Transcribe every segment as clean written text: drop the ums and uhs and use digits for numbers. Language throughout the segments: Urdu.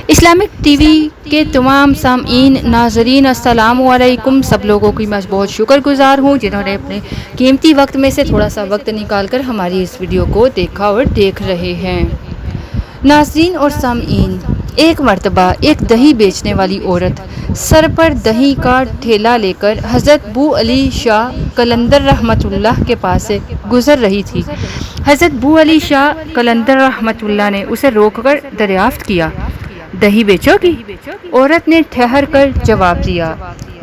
اسلامک ٹی وی کے تمام سامعین ناظرین السلام علیکم. سب لوگوں کی میں بہت شکر گزار ہوں جنہوں نے اپنے قیمتی وقت میں سے تھوڑا سا وقت نکال کر ہماری اس ویڈیو کو دیکھا اور دیکھ رہے ہیں. ناظرین اور سامعین، ایک مرتبہ ایک دہی بیچنے والی عورت سر پر دہی کا ٹھیلا لے کر حضرت بو علی شاہ قلندر رحمۃ اللہ کے پاس سے گزر رہی تھی. حضرت بو علی شاہ قلندر رحمۃ اللہ نے اسے روک کر دریافت کیا، دہی بیچو گی؟ عورت نے ٹھہر کر جواب دیا،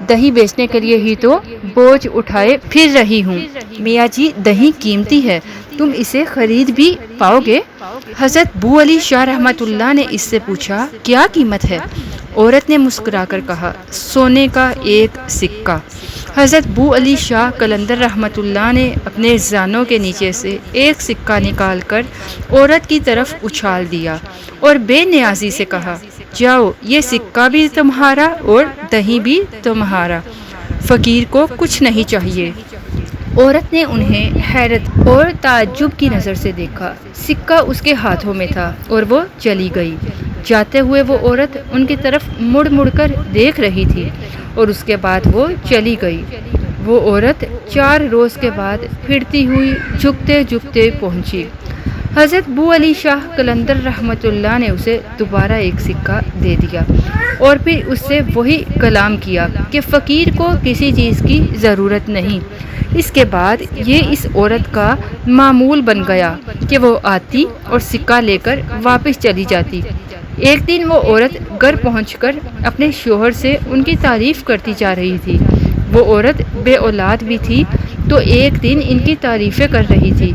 دہی بیچنے کے لیے ہی تو بوجھ اٹھائے پھر رہی ہوں. میاں جی، دہی قیمتی ہے، تم اسے خرید بھی پاؤ گے؟ حضرت بو علی شاہ رحمۃ اللہ نے اس سے پوچھا، کیا قیمت ہے؟ عورت نے مسکرا کر کہا، سونے کا ایک سکہ. حضرت بو علی شاہ قلندر رحمۃ اللہ نے اپنے زانوں کے نیچے سے ایک سکہ نکال کر عورت کی طرف اچھال دیا اور بے نیازی سے کہا، جاؤ، یہ سکہ بھی تمہارا اور دہی بھی تمہارا، فقیر کو کچھ نہیں چاہیے. عورت نے انہیں حیرت اور تعجب کی نظر سے دیکھا. سکہ اس کے ہاتھوں میں تھا اور وہ چلی گئی. جاتے ہوئے وہ عورت ان کی طرف مڑ مڑ کر دیکھ رہی تھی اور اس کے بعد وہ چلی گئی. وہ عورت 4 روز کے بعد پھرتی ہوئی جھکتے جھکتے پہنچی. حضرت بو علی شاہ قلندر رحمۃ اللہ نے اسے دوبارہ ایک سکہ دے دیا اور پھر اس سے وہی کلام کیا کہ فقیر کو کسی چیز کی ضرورت نہیں. اس کے بعد یہ اس عورت کا معمول بن گیا کہ وہ آتی اور سکہ لے کر واپس چلی جاتی. ایک دن وہ عورت گھر پہنچ کر اپنے شوہر سے ان کی تعریف کرتی جا رہی تھی. وہ عورت بے اولاد بھی تھی تو ایک دن ان کی تعریفیں کر رہی تھی.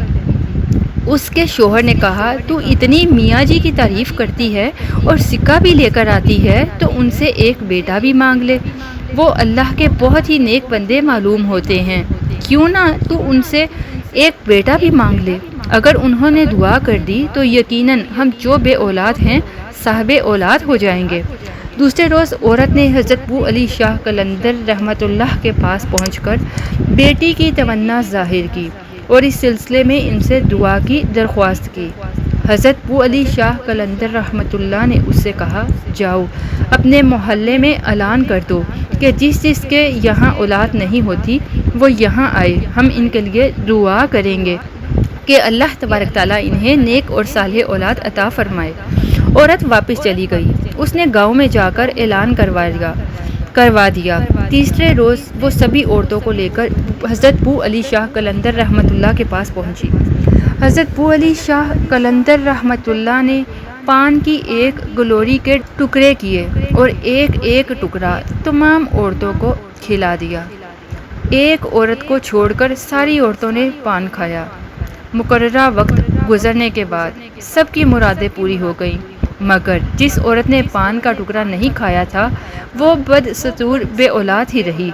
اس کے شوہر نے کہا، تو اتنی میاں جی کی تعریف کرتی ہے اور سکہ بھی لے کر آتی ہے تو ان سے ایک بیٹا بھی مانگ لے. وہ اللہ کے بہت ہی نیک بندے معلوم ہوتے ہیں، کیوں نہ تو ان سے ایک بیٹا بھی مانگ لے. اگر انہوں نے دعا کر دی تو یقیناً ہم جو بے اولاد ہیں صاحب اولاد ہو جائیں گے. دوسرے روز عورت نے حضرت بو علی شاہ قلندر رحمۃ اللہ کے پاس پہنچ کر بیٹی کی تمنا ظاہر کی اور اس سلسلے میں ان سے دعا کی درخواست کی. حضرت بو علی شاہ قلندر رحمۃ اللہ نے اس سے کہا، جاؤ، اپنے محلے میں اعلان کر دو کہ جس کے یہاں اولاد نہیں ہوتی وہ یہاں آئے، ہم ان کے لیے دعا کریں گے کہ اللہ تبارک تعالیٰ انہیں نیک اور صالح اولاد عطا فرمائے. عورت واپس چلی گئی. اس نے گاؤں میں جا کر اعلان کروا دیا. تیسرے روز وہ سبھی عورتوں کو لے کر حضرت بو علی شاہ قلندر رحمۃ اللہ کے پاس پہنچی. حضرت بو علی شاہ قلندر رحمۃ اللہ نے پان کی ایک گلوری کے ٹکڑے کیے اور ایک ایک ٹکڑا تمام عورتوں کو کھلا دیا. ایک عورت کو چھوڑ کر ساری عورتوں نے پان کھایا. مقررہ وقت گزرنے کے بعد سب کی مرادیں پوری ہو گئیں، مگر جس عورت نے پان کا ٹکڑا نہیں کھایا تھا وہ بدستور بے اولاد ہی رہی.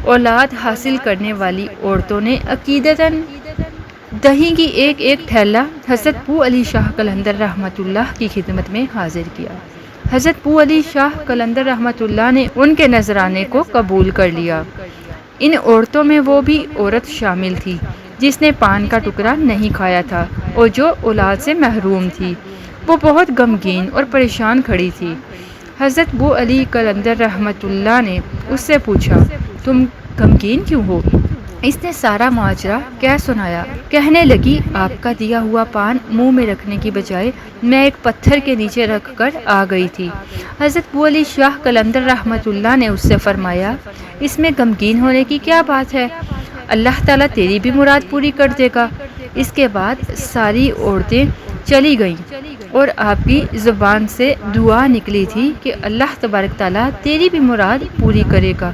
اولاد حاصل کرنے والی عورتوں نے عقیدتاً دہی کی ایک ایک تھیلا حضرت بو علی شاہ قلندر رحمۃ اللہ کی خدمت میں حاضر کیا. حضرت بو علی شاہ قلندر رحمۃ اللہ نے ان کے نذرانے کو قبول کر لیا. ان عورتوں میں وہ بھی عورت شامل تھی جس نے پان کا ٹکڑا نہیں کھایا تھا اور جو اولاد سے محروم تھی. وہ بہت غمگین اور پریشان کھڑی تھی. حضرت بو علی قلندر رحمۃ اللہ نے اس سے پوچھا، تم غمگین کیوں ہو؟ اس نے سارا ماجرا کہہ سنایا. کہنے لگی، آپ کا دیا ہوا پان منہ میں رکھنے کی بجائے میں ایک پتھر کے نیچے رکھ کر آ گئی تھی. حضرت بو علی شاہ قلندر رحمۃ اللہ نے اس سے فرمایا، اس میں غمگین ہونے کی کیا بات ہے؟ اللہ تعالیٰ تیری بھی مراد پوری کر دے گا. اس کے بعد ساری عورتیں چلی گئیں اور آپ کی زبان سے دعا نکلی تھی کہ اللہ تبارک تعالیٰ تیری بھی مراد پوری کرے گا.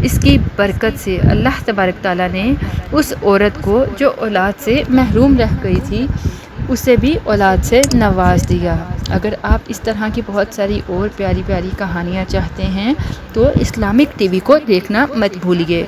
اس کی برکت سے اللہ تبارک تعالیٰ نے اس عورت کو جو اولاد سے محروم رہ گئی تھی اسے بھی اولاد سے نواز دیا. اگر آپ اس طرح کی بہت ساری اور پیاری پیاری کہانیاں چاہتے ہیں تو اسلامک ٹی وی کو دیکھنا مت بھولیے.